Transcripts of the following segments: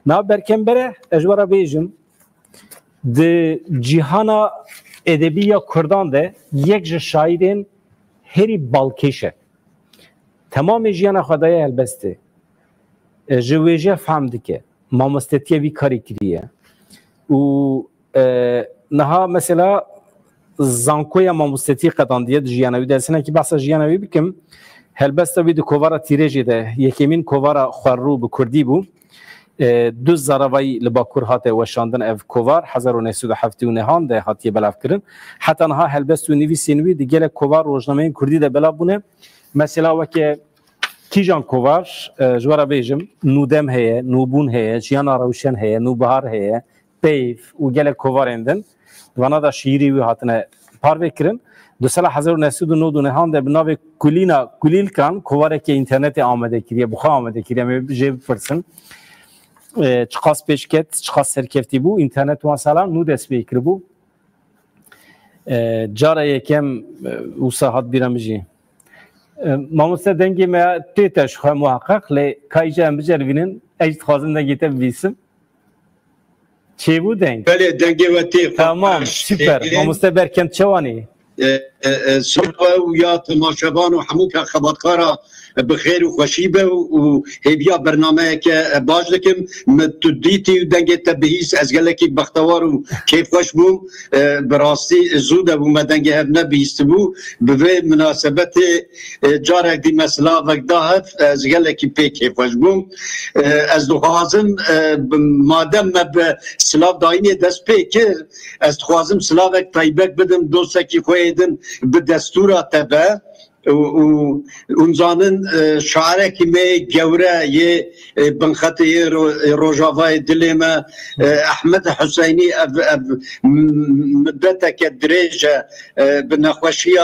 نا برکن بره اجوارا بیجم ده جیهانا ادبیه کردان ده یک جه شاعرین هری بالکشه تمام جیانا خدای البسته جویجه فهم دکه مامستتیه وی کاری کریه و نها مثلا زانکویا مامستتی قطاندیه جیانوی درسنه که بحث جیانوی بکم هلبسته وی دو کوارا تیرجی ده یکیمین کوارا خورو به کردی بو دو زراوی لباکور هاته وشاندن اف کوار 1979 ده هاتی بلاف کرن حتی نها هلبست و نویسینوی دیگه کوار روزنامه کردی ده بلاف بونه مثلا وکه کیجان کوار جوارا بیجم نودم هیه نوبون هیه جیانا روشن هیه نوبهار هیه پیف و گله کوار اندن وانا دا شیری و هاتنه پار بکرن دو سال 1999 ده بناو کلیل کان کواره که اینترنت آمده کریه بخوا آمده کریه می جیب پرسن چقاس پیشکت چقاس سرکفتی بو اینترنت مثلا نو دست بیکر بو جاره یکم وساحت بیرمجی ماموستا دنگی ما تیتش خواه محقق لی کایجا هم بجربینن اجت خوازن دنگیتا بیسم چی بود دنگ؟ بله دنگی و تی تمام سپر ماموستا برکند چوانی صبح و یا تماشاوان و همون که خبرکارا بخیر و خوشی به و هیبیا برنامه که باش دکم متدیتی و دنگی تبهیس از گلکی بختوار و کیف خوش بوم براستی زود بوم دنگی هر نبیست بو به مناسبت جارک دی مثلا وقت از گلکی پی کیف خوش بوم از دو خوازم مادم به سلاف داینی دست پی که از خوازم سلافک طیبک بدم دوستکی خویدن به دستور تبه و اونزانن شعره که می گوره یه بنخطه روژاوای دلیمه احمد حسینی مدته که دریجه به نخوشی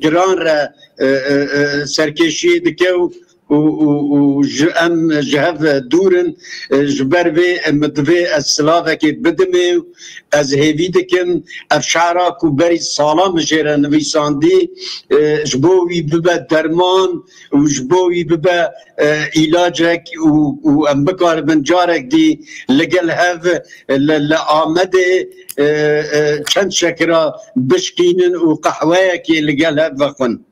گران را سرکشی دکه و جهف دورن جبر به مدوی از سلاوه که بدمه از هیوی دکم افشارا کو بری سالام جیره نویساندی جبوی ببه درمان و جبوی ببه ایلاجک و ام بکار بنجارک دی لگل هف لآمده چند شکرا بشکینن و قحوه که لگل هف وخون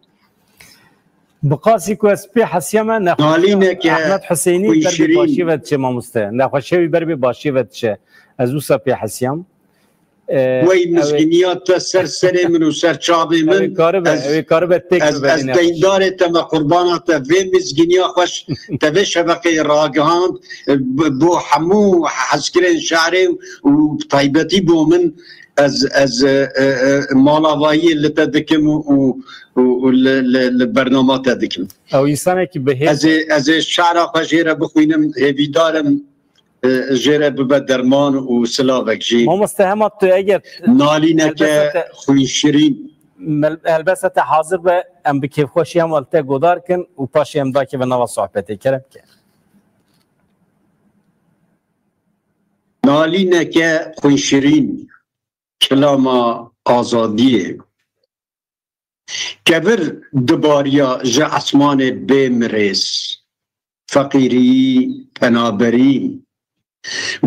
بقاسي كويس بي حسيما نالينك احمد حسيني بربي باشي فتش ما مسته نخوشي بربي باشي فتش ازوسا بي حسيام وي مسكينيات سر من وسر شعبي من از دیندار تما قربانات و مسكينيا خوش تبي شبكه راگهان بو حمو حسكرين شعري و طيبتي بو من از مالاوایی اللي تدكم و البرنامج تدكم او انسانه که به از شعر خجيره بخوينم هيدارم جيره بدرمان و سلاوك جي ما مستهمت اگر نالينك خوي شيرين البسه حاضر به ام بكيف خوشي هم ولته گودار کن و پاشي ام داكي به نوا صحبت کرم که نالينك خوي شيرين کلام آزادیه کبر دباریا جه اسمان بمرس فقیری پنابری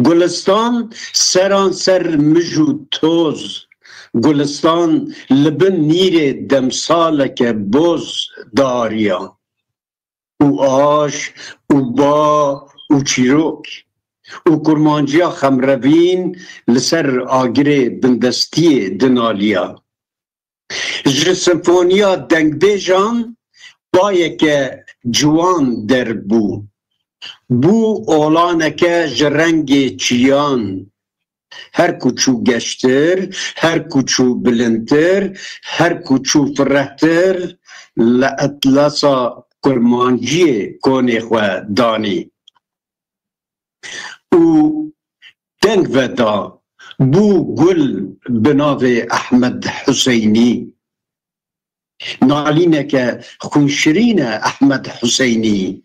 گلستان سران سر مجو توز گلستان لبن نیر دمسالک بوز داریا او آش او با او چیروک او کرمانجیا خمروین لسر آگره بندستی دنالیا جه سمفونیا دنگ بیجان بایه که جوان در بو اولانه که جرنگ چیان هر کوچو گشتر هر کوچو بلندتر هر کوچو فرهتر لأطلاسا کرمانجی کونه خواه دانی او دنگ ودا بو گل بناو احمد حسینی نالینه که خونشرین احمد حسینی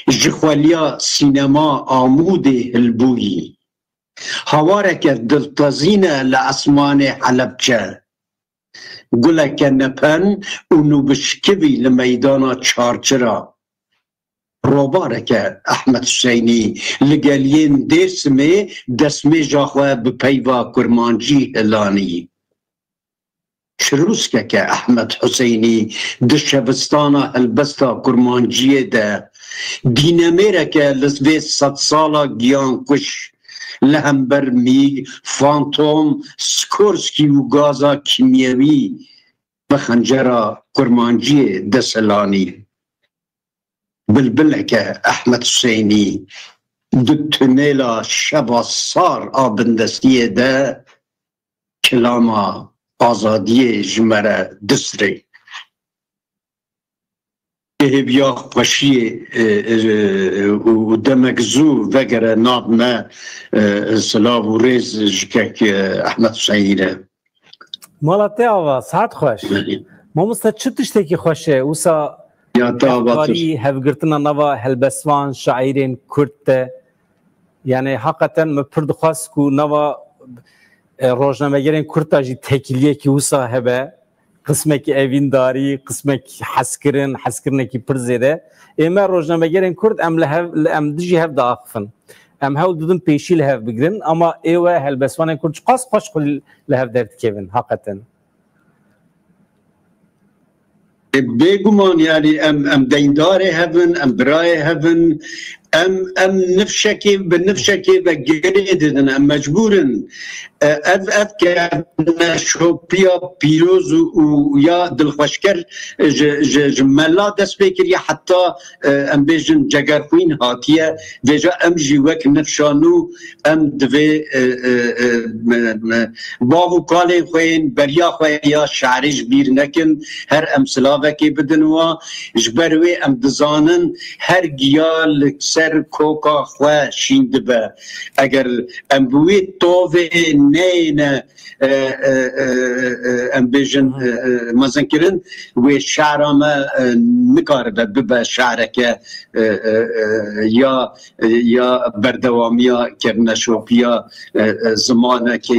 جخوالیا سینما آمود هلبویی هواره که دلتزینه لاسمان حلبچه گله که نپن اونو بشکوی لمیدانا چارچرا روبارك احمد حسيني لقالين دسمي دسمي جاخوا ببيفا كرمانجي هلاني شروسك احمد حسيني دشبستانا البستا كرمانجي ده ديناميرك لسبي 100 سالا جيان كش لهمبر ميغ فانتوم سكورسكي وغازا كيميائي بخنجرة كرمانجي دسلاني بلبلك احمد حسيني دتنيلا شبا صار آبندستيه ده كلاما آزادی جمره دسری بیا خوشی و دمگزو وگره نابمه سلاو و ریز جکک احمد حسینی مالتی آوا ساعت خوش ما مستا چه تشتکی خوشه اوسا اخباری هفگرتنا نوا هلبسوان شاعرین کرد یعنی حقیقتا مپرد خواست که نوا روزنامه‌گرین کرد جی تکیلیه که اوسا هبه قسمه که اوین داری قسمه که حسکرن که پر زیده اما روزنامه‌گرین کرد ام دجی هف دا آخفن ام هاو دودن پیشی لهف بگرن اما ایوه هلبسوان کرد قاس خوش خلی لهف درد کهون حقیقتا بگمان یعنی ام دیندار هفن ام برای هفن ام نفشکی بنفشکی و گریدن ام مجبورن اف که نشوپیا پیروز و یا دلخوشکر جملا دست بکر یا حتی ام بیجن جگرخوین هاتیه ویجا ام جیوک نفشانو ام دوی باو کالی خوین بریا خوین یا شعریش بیر نکن هر ام سلاوکی بدنوا جبروی ام دزانن هر گیال سر کوکا خواه شیند به اگر ام بوی تووه نین ام بیجن مزنکرن و شعرام نکار ببه شعرک یا بردوامیا کرنشوپیا زمانه که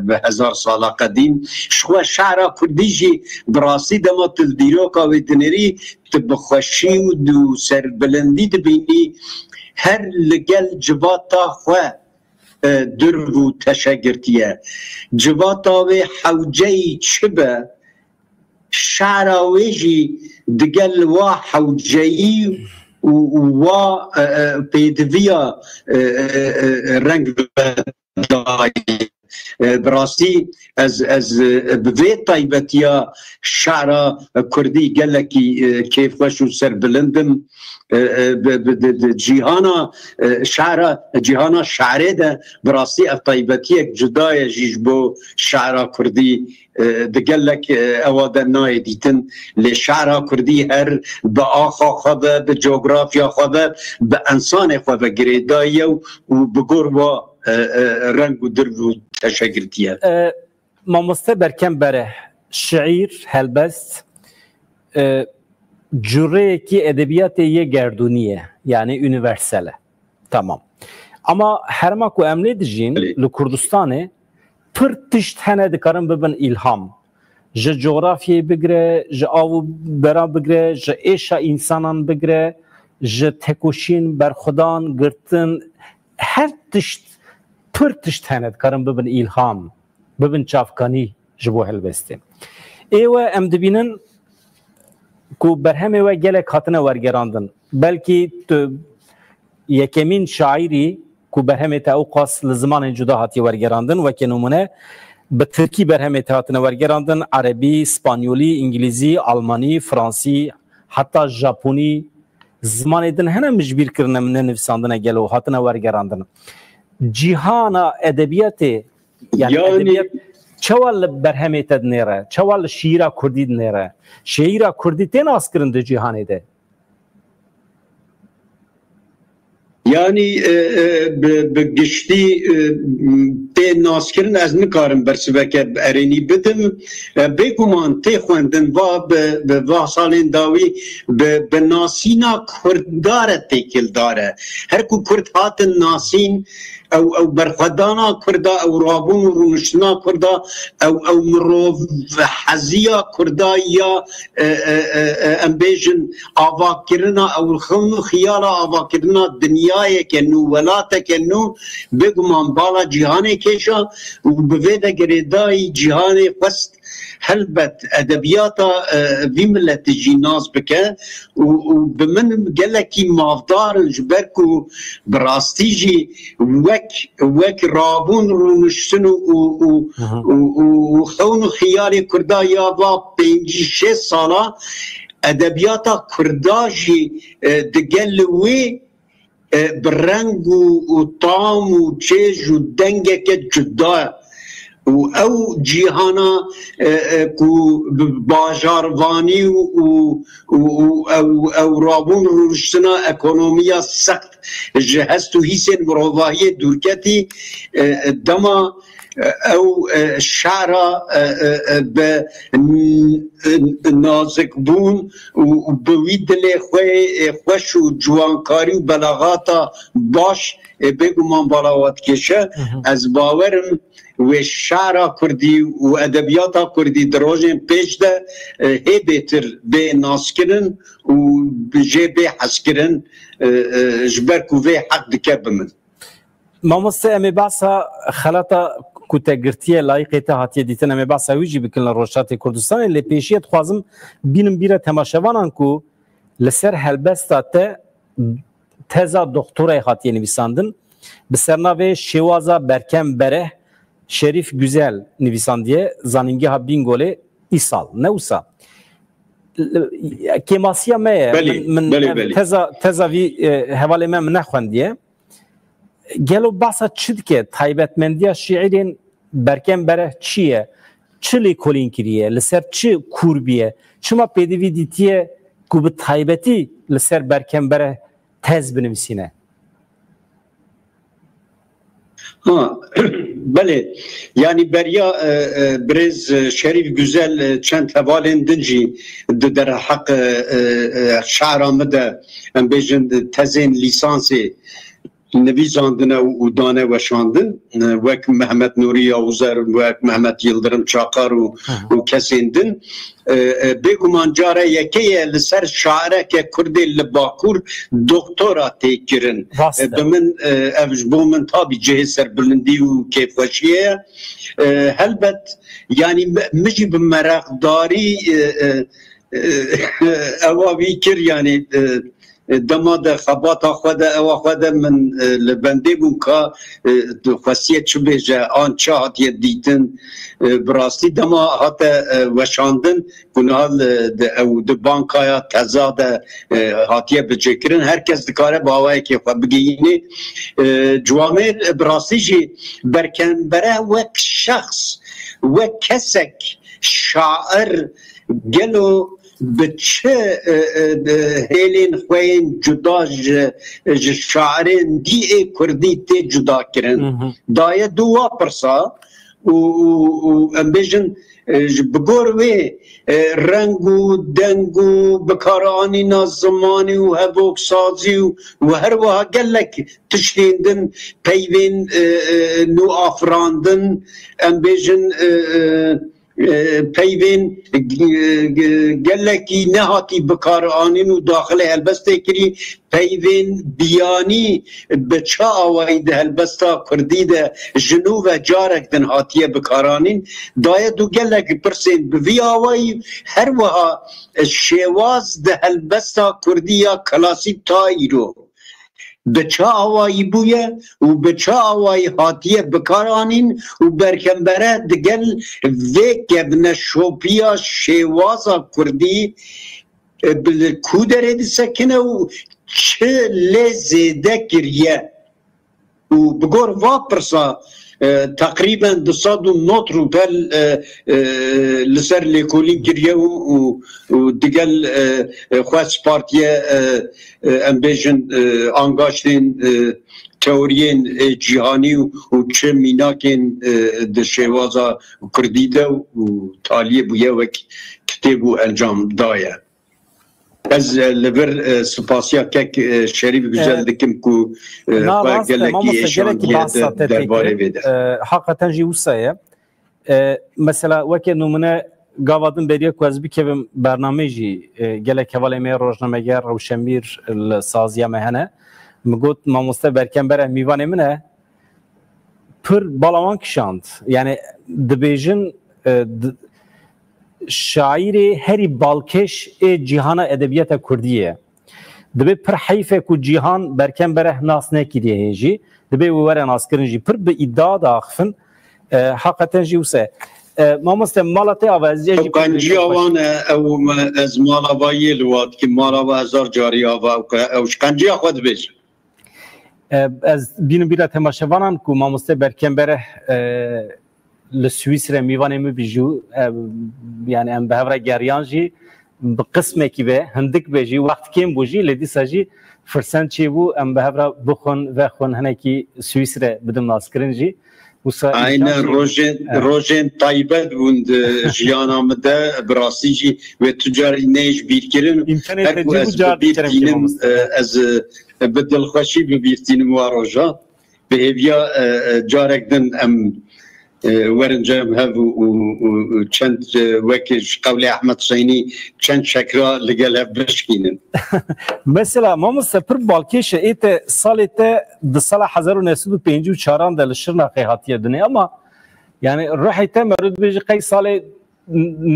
به 1000 سال قدیم شخواه شعر کردیجی براسی دما تلدیروکا و دنری تبخوشی و دو سربلندی دبینی هر لگل جباتا خواه درو تشگرتیه جباتا و حوجهی چبه شعراویجی دگل و حوجهی و پیدویا رنگ بدایی براستی از بوی طایبتیا شعر کردی گلکی کیف خوش و سر بلندم جیهانا شعره ده براستی اف طایبتی اک جدای جیج بو شعر کردی دگلک اواده نای دیتن لی شعر کردی هر با آخا خواه به جغرافیا خواه به انسان خواه گریدایی و بگور و رنگ و درو و تشکرتیه ما مستبرکم بره شعیر هلبست جوره که ادبیات یه گردونیه یعنی یونیورسله تمام اما هر ما که امنی دجین لکردستانه پر تشت هنه دکارن ببن الهام جه جغرافیه بگره جه آو برا بگره جه ایشا انسانان بگره جه تکوشین برخودان گرتن هر تشت پر تشت هنه دکارن ببن الهام ببن چافکانی جبو هلبسته ایوه ام دبینن کو برهمه و گله خاطنه ورگراندن بلکه یکمین شاعری کو برهمه تا او قاس لزمان جدا هاتی ورگراندن و که نمونه به ترکی برهمه تا هاتنه ورگراندن عربی، اسپانیولی، انگلیزی، آلمانی، فرانسی حتی ژاپنی زمان دن هنه مجبور کرنه من نفساندنه گله و هاتنه ورگراندن جیهان ادبیات یعنی ادبیات چوال برهمه تد نیره چوال شیرا کردی نیره شیرا کردی تین آسکرن ده جهانی ده یعنی بگشتی تین آسکرن از نکارم برسوکه ارینی بدم بگمان تی خوندن و به سالین داوی به ناسینا کردداره تیکل داره هر کو کرد هاتن ناسین او برخدانا کردا او رابون و رونشتنا کردا او مروف حزیا کردا یا امبیجن آوا کرنا او خونو خیالا آوا کرنا دنیای کنو ولاته کنو بگمان بالا جهان کشا و بویده گریدای جهان قصد هلبت ادبیاتا وی ملت جی ناز بکه و بمن گلکی مافدار جبرکو براستی جی وک رابون رونشتن و خون خیال کردا یا با 5-6 سالا ادبیاتا کردا جی دگل وی برنگ و طعم و چیز و دنگه که جدا او جیهانا کو باجاروانی او رابون روشتنا اکونومیا سخت جهست و حیث مروواهی دورکتی دما او شعرا به نازک بون و بوید خوش و جوانکاری و بلاغاتا باش بگو من بالاوات کشه از باورم و شعر کردی و ادبیات کردی دروژن پیش ده هی بهتر به ناس کردن و بجه به حس کردن جبر کوه حق دکه بمن ماموسته امی باسا خلاطا کتگرتیه لایقه تا هاتیه دیتن امی باسا ویجی بکن لروشات کردستان لی پیشیت خوازم بینم بیره تماشوانان کو لسر هلبستا ته تزا دکتوره هاتیه نویساندن بسرناوه شوازا برکم بره شریف güzel نویسندیه زانینگی ها بینگوله ایسال نوسا کماسیا من تزا وی حواله من نخوندیه گلو باسا چید که تایبتمندیا شیعرین برکم بره چیه چلی کلین کریه لسر چی کوربیه شما پیدوی دیتیه که به تایبتی لسر برکم بره تز بنویسینه بله یعنی بریا برز شریف güzel چند حوالین دنجی در حق شعر آمده ام بیجن تزین لیسانسی نویساندن و دانه و شاندن وک محمد نوری آوزر وک محمد یلدرم چاقار و کسیندن بگمان جاره یکی لسر شاعره که کردی لباکور دکتورا تیکرن بمن افجبو من تابی جه سر بلندی و کیفوشیه هلبت یعنی مجی بمرقداری اواوی کر یعنی دما خبات خود او خود من لبنده بون که خاصیت چه بیجه آن چه هاتیه دیتن براستی دما هات وشاندن کنال او ده بانکایا تزاد هاتیه بجه کرن هر کس دکاره باوایی که خود بگیینه جوامر براستی جی برکن بره وک شخص وک کسک شاعر گلو بچه هیلین خوین جدا شاعرین دی کردی تی جدا کرن دایه دوا پرسا و امبیجن بگوروی رنگو دنگو بکارانی نازمانی و هبوک سازی و هر وها گلک تشهیندن پیوین نو آفراندن امبیجن پیوین گلکی نهاتی بکار آنین و داخل هلبسته کری پیوین بیانی بچه آوائی ده هلبستا کردی ده جنو و جارک دن هاتیه بکارانین دایه دو گلک پرسین بوی آوائی هر وها شواز ده هلبستا کردی یا کلاسی تایی رو بچه آوائی بویه و بچه آوائی هاتیه بکارانین و برکنبره دگل ویک ابن شوپیا شوازا کردی کودره دی سکنه و چه لزیده کریه و بگور واپرسا تقریبا 209 روپل لسر لیکولین کریه و دیگل خواست پارتیه امبیجن انگاشتین تئورین جهانی و چه میناکین ده شوازا کردیده و تالیه بویه وک کتیبو انجام دایه از لبر سپاسیا که شریف گزل دکم کو گلکی ایشان درباره بده حقیقتا جی وسایه مثلا وکی نمونه گاوادن بریه که از بیکیم برنامه جی گلک حوالی می روزنامه‌گر روشنبیر سازیا مهنه مگوت ماموسته برکن بره میوانه منه پر بالامان کشاند یعنی دبیجن شاعر هری بالکش جهان ادبیات کردیه دبی پر حیفه کو جهان برکن بره ناس نکیدیه هنجی دبی وره ناس کرنجی پر به ادعا داخفن حقیقتا جیوسه ما مست مالته آوازی جی کنجی آوان او از مالابایی لواد که مالابا هزار جاری آوا اوش کنجی خود بیش از بینو بیره تماشوانم که ما مست برکن بره لسویسرا میوانه می بیجو یعنی ام به هفره گریان جی بقسمه کی به هندک بیجی وقت کم بوجی لدی ساجی فرسان چی بو ام به هفره بخون و خون هنه کی سویسرا بدم ناس کرنجی aynen rojen taybet bund jiyana me de birasî jî ve tucarî neyş bîrkirin herku ez bîrtînim ez bi dilxweşî bibîrtînim wa roja bi hêviya carek din em werin cem hev û çend wekî ji qewlê Ehmed Hüseynî çend şekra li gel hev bişkînin. Mesela mamoste pir balkêşe ête salê te di sala 1954 de li Şirnexê hatiye dinê ama yani rihê te merid bêjî qey salê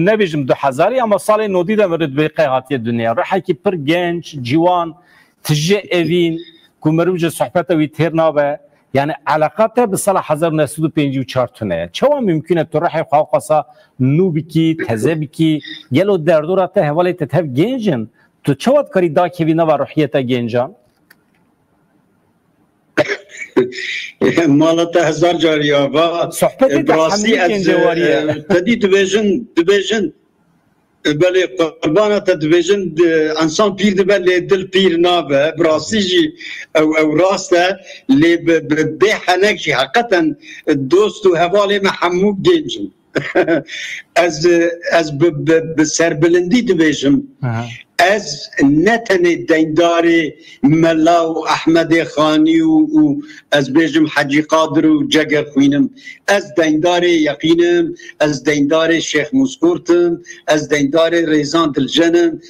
nebêjim 2000 ama salê nodî de merid bê qey hatiye dinê rihekî pir genç ciwan tije evîn ku meriv ji sohbeta wî têr nabe yani alakate bi sala 1954 tune çawa mümküne tu rihê xwe qasa nû bikî teze bikî gelo derdora te hevalê te tev gencin tu çawa karî dakevî nava ruhiyeta gencan malata hezar cariya va sohbetê te hemî gencewariye tedî dibêjin belê qurbana te dibêjin insan pîr dibe lê dil pîr nabe bi rastî jî ew rast e lê bê henek jî heqeten dost û hevalê me hemû gencin ez bi serbilindî dibêjim ez ne tenê deyndarê Mela û Ehmedê Xanî û ez bêjim Hecî Qadir û Ceger xwînim ez deyndarê yeqînim ez deyndarê Şêx Mûzkurtim ez deyndarê Rêzan Dilcenim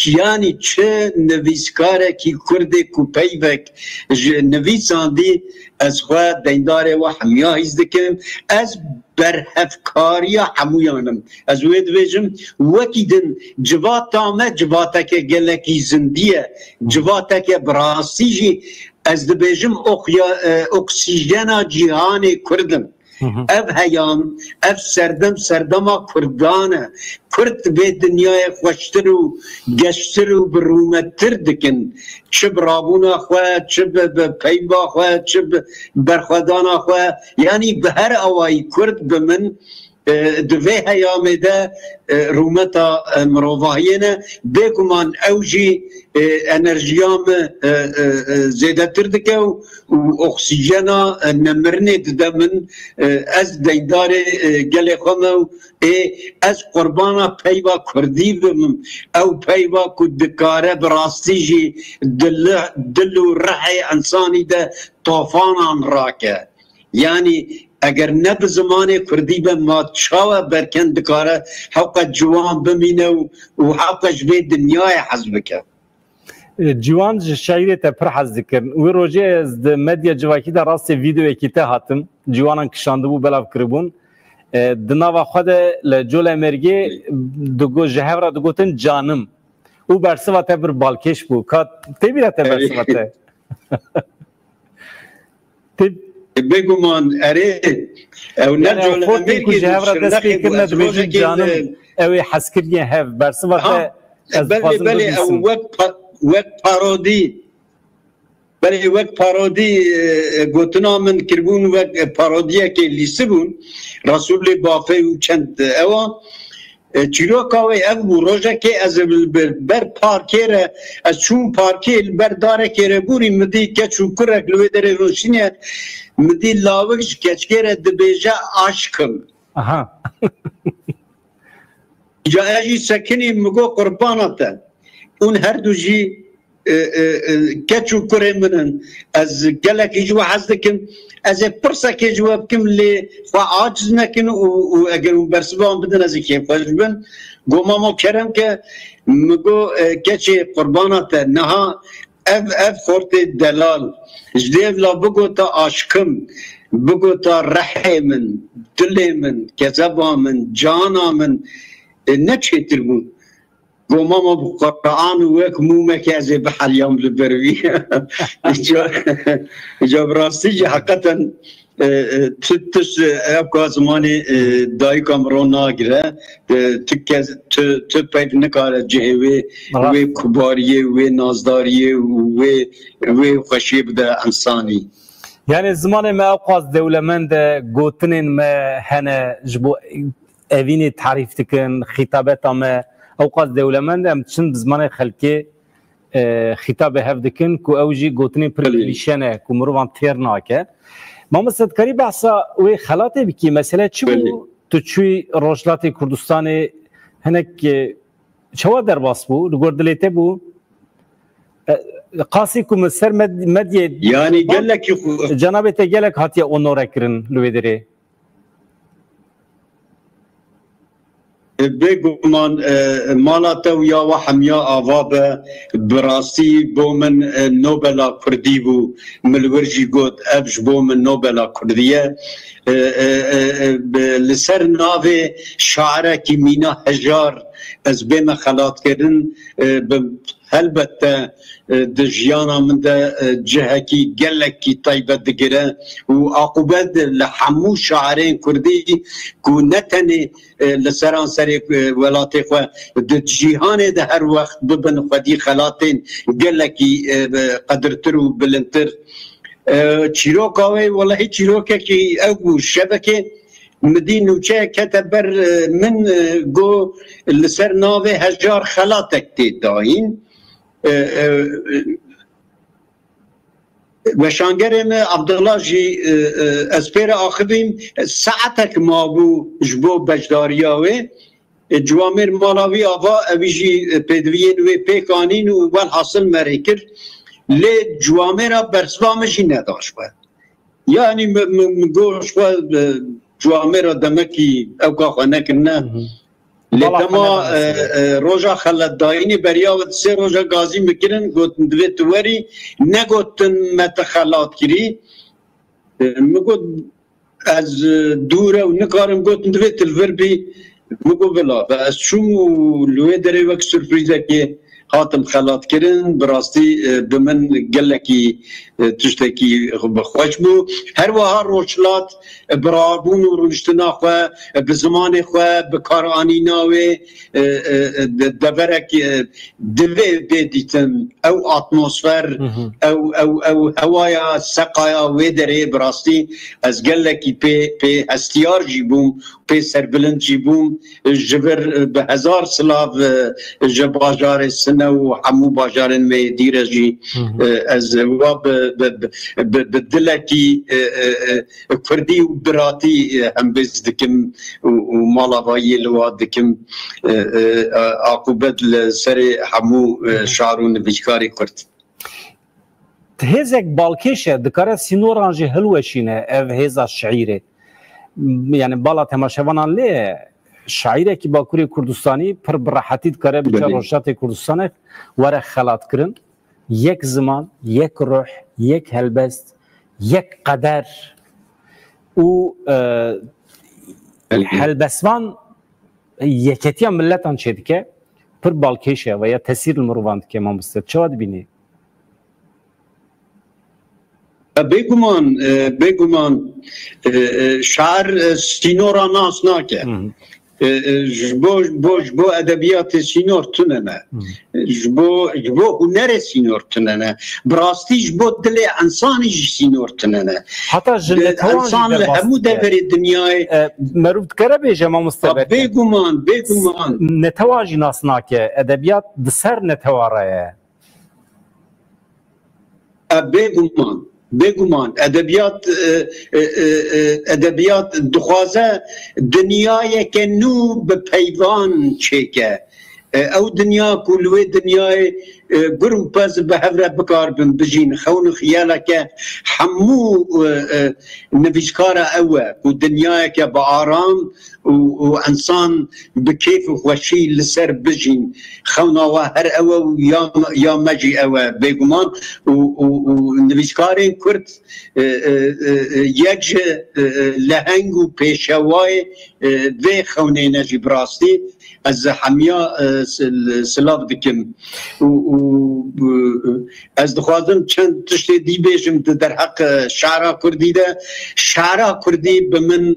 yanî çi nivîskarekî Kurdê ku peyvek ji nivîsandî ez xwe deyndarê we hemiya hîz dikim ez berhevkariya hemûyanim ez wê dibêjim wekî din civata me civateke gelekî zindiye civateke bi rastî jî ez dibêjim oksîjena cîhanê Kurdim ev heyan ev serdema Kurdan e Kurd bê dinyayê xweştir û geştir û bi rûmettir dikin çi bi rabûna xwe çi bi peyva xwe çi bi berxwedana xwe yanî bi her awayî Kurd bi min di vê heyamê de rûmeta mirovahiyê ne bêguman ew jî enerjiya me zêdetir dike û oksîjena nemirinê dide min ez deydarê gelê xwe me û ez qurbana peyva Kurdî bimim ew peyva ku dikare bi rastî jî dil û rihê insanî de tofanan rake yanî eger ne bi zimanê Kurdî be ma çawa berken dikare hewqet ciwan bimîne û hewqet ji vê dinyayê hez bike ciwan ji şairê te pir hez dikirin wê rojê ez di medya civakî de rastê vîdeoyekî te hatim ciwanan kişandibû belav kiribûn di nava xwe de li Cola Mergê ji hev re digotin canim û bersiva te bir balkêş bû ka tê bîre te bersiva te بگومان اره او نه جول امریکی دبیجن جانم اوی حسکریه هف برسوات بله او وقت پارودی بله وقت پارودی گوتنا من کربون وقت پارودیه که لیسی بون رسول بافه و چند اوا چیروکاوی اف بو روژه که از بر پارکیره از چون پارکیل بر داره که بوری مدی که چون کرک لوی داره روشینه مدی لاوکش کچکره دبیجه عشقم جا اجی سکنی مگو قربانتا اون هر دو جی کچ و کره منن از گلکی جوا حز دکم از پرسا که جواب کم لی خوا عاجز نکن و اگر اون برسبان بدن از که خوش بن گو ماما کرم که مگو کچ قربانات نها اف خورت دلال جدیو لا بگو تا عاشقم بگو تا رحی من دلی من کذبا من جانا من نچه تر بون گو ماما بقرآن وک مومه که از بحلیام لبروی جا براستی جا حقیقتا تش ابقا زمانی دایی کامرون ناگره تو پید نکاره جهوی وی کباریه وی نازداریه وی خوشی بده انسانی يعني زمان ما اوقات دولمند گوتنین ما هنه جبو اوینی تعریف تکن خطابت ما اوقات دولمند هم چند زمان خلکی خطاب هف دکن کو اوجی گوتنین پرلیشنه کو مروان تیر ناکه ما مستد کاری بحثا وی خلاته بکی مثلا چی بو تو چوی روشلات کردستان هنک چوا در باس بو گردلیته بو قاسی کو مسر مدیه یعنی گلک جنابت گلک هاتیه اونوره کرن لویدری بگمان مالاتا و یا وحمیا آوابه براستی بو من نوبلا کردی بو ملورجی گود افش بو من نوبلا کردیه لسر ناوه شاعره کی مینا هجار از بیم خلات کردن البته دجیانا من ده جهکی گلکی طیبت دگره و عقوبت لحمو شاعرین کردی که نتنی لسران سری ولاتی خواه ده جیهانه ده هر وقت ببن خودی خلاتین گلکی قدرتر و بلندتر چیروک آوه والله چیروکه که او شبکه مدين وجه كتبر من جو لسر ناوي هجار خلاتك تداين وشانگرم عبدالله جی اسپیر آخویم ساعتك ما بو جبو بجداریاوه جوامر مالاوی آوا اویجی پیدوین و پیکانین و والحاصل مریکر لی جوامر برسوامشی نداشت باید یعنی مگوش باید جوامر دمکی اوکا خانه کرنه لما روزا خلت داینی بریاوت سه روزا گازی میکنن گوتن دویت وری نگوتن متخلات کری مگوت از دوره و نکارم گوتن دویت الور بی مگو بلا و از چون لوی داره وقت سرپریزه که هاتم خلات کرن براستی بمن گلکی تشتکی بخوش بو هر وها روشلات برابون و رونشتنا خواه بزمان خواه بکارانی ناوی دبرک دوی بیدیتن او اتمosfer او هوایا سقایا وی داره براستی از گلکی پی هستیار جیبوم پی سربلند جیبوم جبر به هزار سلاف جباجار سنه و همو باجارن می دیره جی از واب بدلکی کردی و براتی هم بز دکم و مالاوایی لوا دکم عقوبت لسر همو شعرون بیشکاری کرد هزك بالكيشه دكاره سينورانجي هلوشينه اف هزا شعيره يعني بالا تماشاوانان ليه شاعره کی باکوری کردستانی پر براحتی دکاره بچه روشات کردستانه وره خلات کرن یک زمان یک روح یک هلبست یک قدر و هلبسوان یکتیا ملتان چه که پر بالکیشه و یا تاثیر المروان که ما مستد چه بینی؟ بگمان شعر سینورا ناس ناکه جبو ادبیات سینور تننه جبو هنر سینور تننه براستی جبو دل انسانی سینور تننه حتی انسان همو دور دنیای مروف دکره بیجه ما مستبر بگمان نتواجی ناس ناکه ادبیات دسر نتواره بگمان ادبیات دخوازه دنیای که نو به پیوان چه که او دنیا كلوه دنيا قرم باز بهفره بكار بجين خون خيالك حمو نفيشكارا اوه ودنيا كبارام وانسان بكيف وشي لسر بجين خونا وهر اوه يا مجي اوه بيقمان ونفيشكارين كرت يكج لهنگو بيشواي في خوني نجي براستي از حمیا سلاف دکم و از دخوازم چند تشتی دی بیشم در حق شعرا کردی ده شعرا کردی به من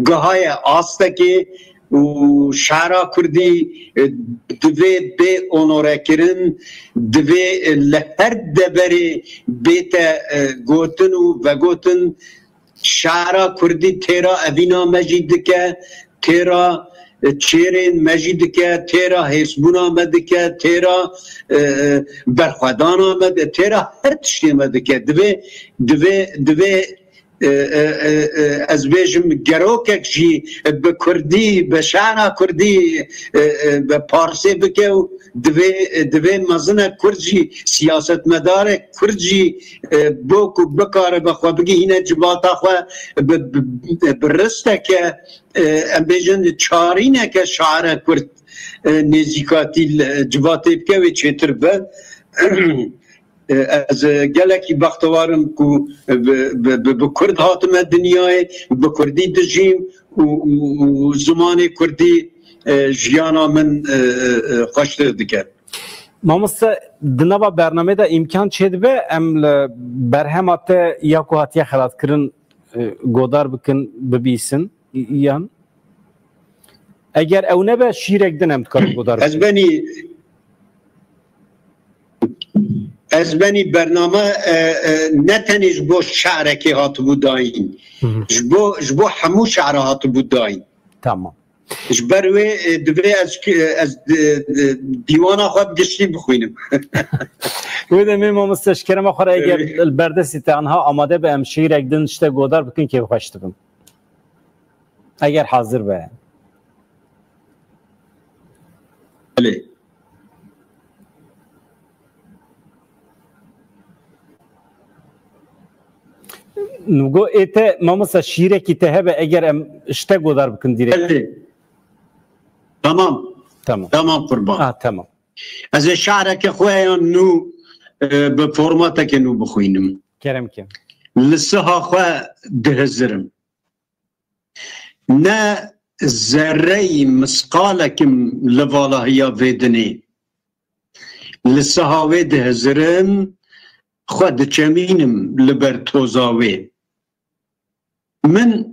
گهای آسته که و شعرا کردی دوی بی اونوره کرن دوی لهر دبری بیت گوتن و گوتن شعرا کردی تیرا اوینا مجید که تیرا چیرین مجید که تیرا حسبون آمده که تیرا برخوادان آمده تیرا هر تشتی آمده که دوی از بیشم گروکک جی به کردی به شعر کردی به پارسی بکه و دوی مزنه کردی سیاست مدار کردی بوکو بکاره بخوا بگی اینه جباتا خوا برسته که ام بیشن چارینه که شعر کرد نزیکاتی جباتی بکه و چیتر به از گلکی بختوارم که به کرد هاتم دنیای به کردی دجیم و زمان کردی جیانا من خوشت دکر مامسته دنوا برنامه دا امکان چید به ام برهمات یا که هاتیه خلات کرن گودار بکن ببیسن یان اگر او نبه شیرک دنم تکار گودار بکن از بنی برنامه نتنیش بو شعره که هات بوداین جبو همو شعره هات بوداین تمام جبروی دوی از دیوانا خود گشتی بخوینم ویده میمون مستشکرم آخر اگر البرده سیته آنها آماده به امشیر اگدن اشته گودار بکن که بخوشت بم اگر حاضر به بله نگو ایته ما مثلا شیره کی ته به اگر اشته گودار بکن دیره تمام قربان تمام از شعره که خواه نو به فرماته که نو بخوینم کرم که لسه ها خواه دهزرم نه ذره مسقاله کم لوالاهیا ویدنی لسه ها وی دهزرم خواه دچمینم لبر توزاوی من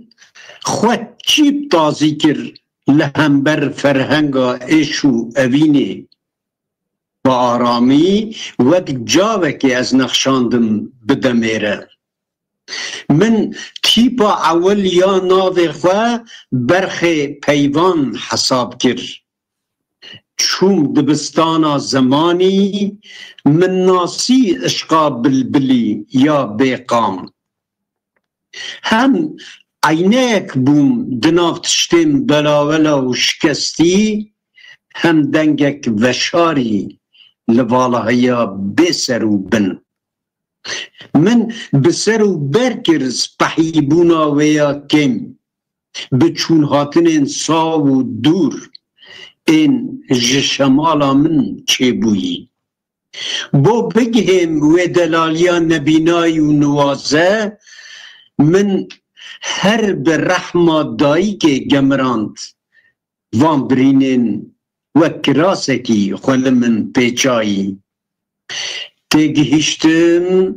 خواه چیب تازی کر لهمبر فرهنگا ایشو اوینی با آرامی وقت جاوه که از نخشاندم بدمیره من تیپا اول یا ناوی خواه برخ پیوان حساب کر چون دبستانا زمانی من ناسی اشقا بلبلی یا بیقام هم عینک بوم دنافت شتیم بلاولا و شکستی هم دنگک وشاری لوالاهیا بسر و بن من بسر و برکرز پحیبونا ویا کم بچون هاتن سا و دور این جشمالا من چه بویی بو بگهم و دلالیا نبینای و نوازه من هر به رحمه دایی که گمراند وان برینین و کراسکی خل من پیچایی تگهشتم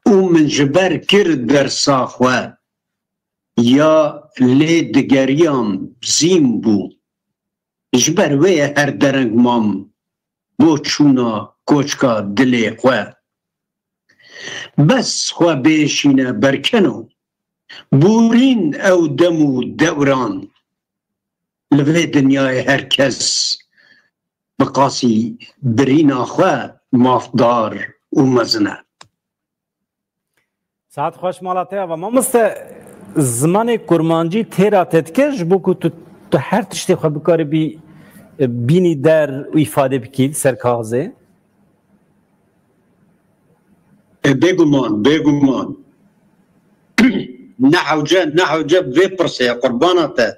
او من جبر کرد در ساخوه یا لی دگریام زیم بو جبر وی هر درنگ مام بو چونا کوچکا دلی خواه بس خواه بیشینه برکنو بورین او دمو دوران لوی دنیای هر کس بقاسی برین آخواه مافدار و مزنه ساعت خوش مالاته و ما مثل زمان کرمانجی تیرا تدکش بو که تو هر تشتی خواه بکاری بی بینی در و ifade بکید سرکازه؟ بگمان نحوجه بپرسه قربانته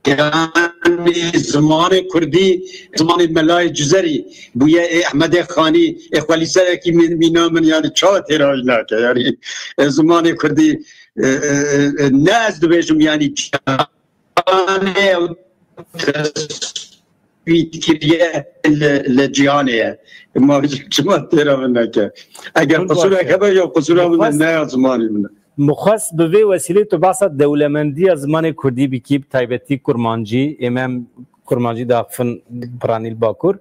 يعني زمان كردي زمان ملاي جزري بويا احمد خاني اخوالي سلكي من يعني شات راجناك يعني زمان كردي الناس دبيجم يعني في كريه الجيانيه ما جماعه ترى منك اگر قصورها كبا يا قصورها من الناس زماني من مخص به وسیله تو بحث دولمندی از زمان کردی بکیب تایبتی کرمانجی امام کرمانجی داخل برانیل باکور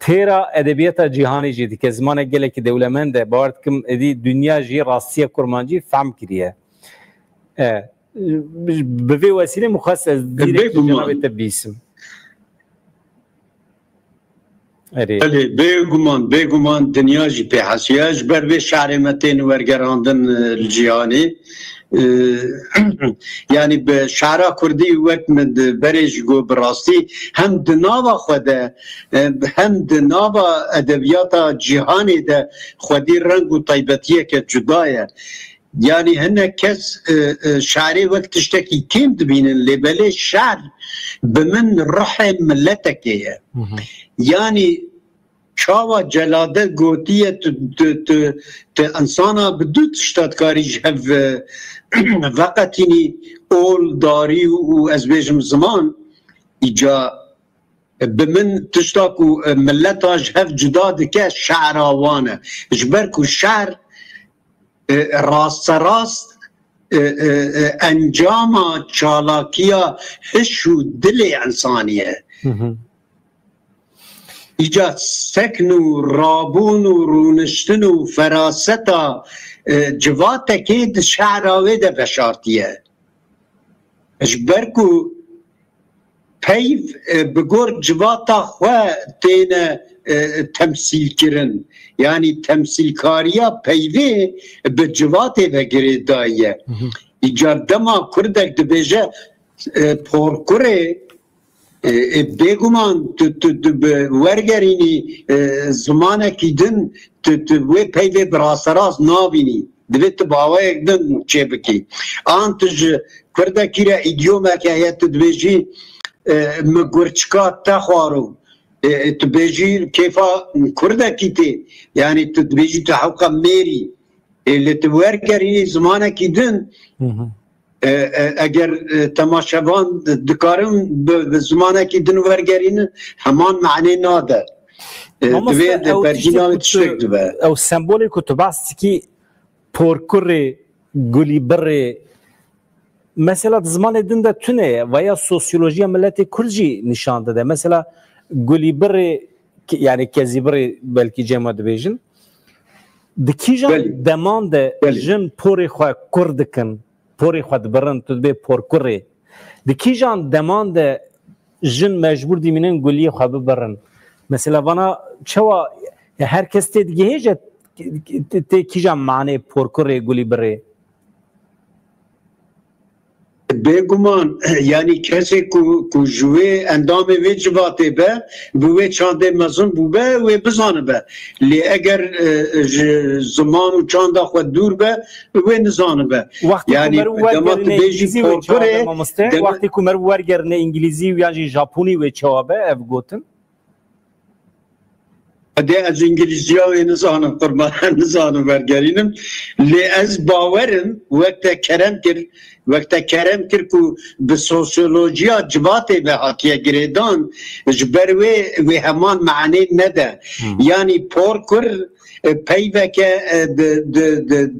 تیرا ادبیات جهانی جدی که زمان گله که دولمنده باورد کم ادی دنیا جی راستی کرمانجی فهم کریه به وسیله مخص از دیره جناب تبیسم بگمان دنیا جی پی حسیاج بر به شعر متین ورگراندن الجیانی یعنی به شعر کردی وقت من برش گو براستی هم دناوا خوده هم دناوا ادبیات جهانی ده خودی رنگ و طیبتیه که جدایه یعنی هنه کس شعری وقت تشتکی کم دبینن لبله شعر بمن روح ملتکیه یعنی چاوا جلاده گوتیه تو انسانا بدو تشتادکاری جهو وقتینی اول داری و از بیجم زمان ایجا بمن تشتاکو ملتا جهو جدا دکه شعر آوانه جبرکو شعر راست راست انجام چالاکیا هشو دل انسانیه ایجاد سکن و رابون و رونشتن و فراستا جواتا که شعراوه ده بشارتیه اجبرکو پیو بگور جواتا خواه تینه تمثیل کرن یعنی تمثیل کاریا پیوه به جواته بگره دایه ایجاد دما کردک دبیجه پورکره بگمان ورگرینی زمانه کی دن وی پیوه براسراز نابینی دویت باوه دن چه بکی آنتج کرده کیره ایدیومه که هیت دویجی مگورچکا تخوارو تبیجی کیفا کرده کیتی یعنی تبیجی تحوقا میری اللي تورگرینی زمانه کی دن اگر تماشاوان دکارم به زمانه که دن ورگرین همان معنی ناده دوی برجیناوی تشتک دوی او سمبولی که تو باستی که پورکر گلی بر مثلا زمان دن ده تونه و یا سوسیولوژی ملت کرجی نشان داده مثلا گلی بر یعنی کزی بر بلکی جمع دویجن دکیجان دمان ده جن پوری خواه کردکن پوری خود برن تو به پورکره دکی جان دماند جن مجبور دیمینن گلی خواب برن مثلا وانا چوا هر کس دیگه هیچ کی جان معنی پورکره گلی بره بگمان یعنی کسی که جوه اندام وی جواته به بوه چانده مزون بوه و بزانه به لی اگر زمان و چانده خود دور به و نزانه به یعنی دمات بیجی پورکره وقتی که مرو ورگرنه انگلیزی و یعنی ژاپنی و چوابه اف گوتن ده از انگلیزی ها نزانم قربان نزانم ورگرینم لی از باورم وقت کرم کر که به سوسیولوژیا جواته به حاکیه گریدان جبروه و همان معنی نده یعنی پورکر پیوه که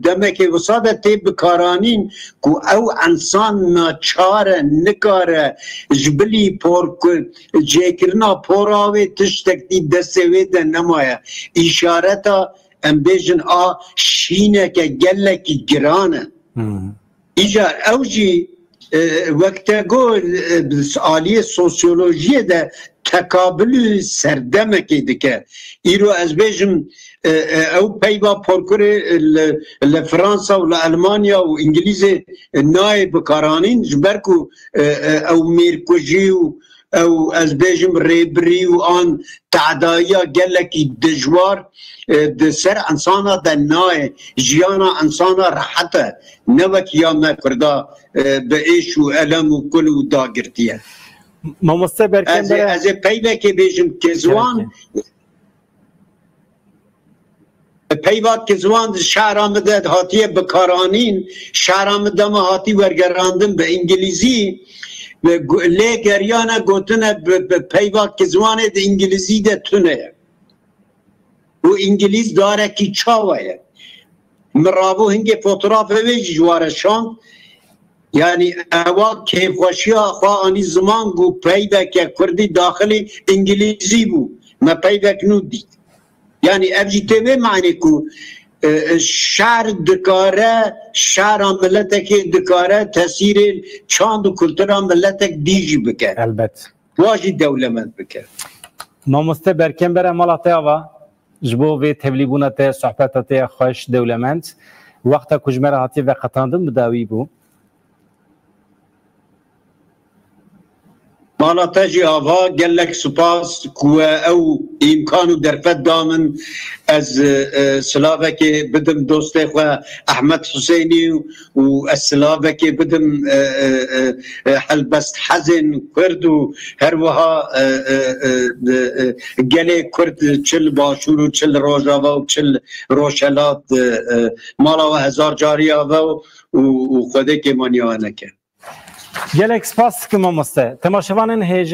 دمه که وساده تی بکارانین که او انسان ناچاره نکاره جبلی پورکر جیکرنا پوراوه تشتک دی دستوه ده نمایه اشارتا امبیجن شینه که گله که گرانه ایجار اوجی وقت گو آلیه سوسیولوژی ده تکابل سردمه که دکه ایرو از بیجم او پیبا پرکر لفرانسا و لألمانیا و انگلیز نای بکارانین جبرکو او میرکوژی و او از بیجم ریبری و آن تعدایا گلکی دجوار د سر انسانا د نای جیانا انسانا راحته نوک یا مکردا به ایش و علم و کل و داگرتیه مامۆستا بەرکەم از پیبه که بیجم که زوان پیوات که زوان شهر آمده هاتیه بکارانین شهر آمده ما هاتی ورگراندن به انگلیزی لی گریانه گوتنه به پیوات که زوانه ده انگلیزی ده تونه و انگلیز داره کی چاوه مرابو هنگی فوتوراف ویج جوارشان یعنی اوا که خوشیا خواه آنی زمان گو پیدا که کردی داخلی انگلیزی بو ما پیدا کنو دید یعنی افجی تیوه معنی کو شهر دکاره شهر ملتک دکاره تاثیر چاند و کلتور ملتک دیجی بکر البته واجی دولمند بکر مامۆستا بەرکەم بەرە مەڵاتەوە ji bo vê tevlîbûna te sohbeta te xweş dewlemend wexta ku ji me re hatiye veqetandin bi dawî bû مالا تجي آوا قال لك سپاس كوا او امكانو درفت دامن از سلافك بدم دوستي خوا احمد حسيني و السلافك بدم حلبست حزن كردو هروها قالي كرد چل باشور و چل روجاوا و چل روشلات مالا و هزار جارياوا و خوده که منیانه که gelek spas dikim mamoste temaşevanên hêja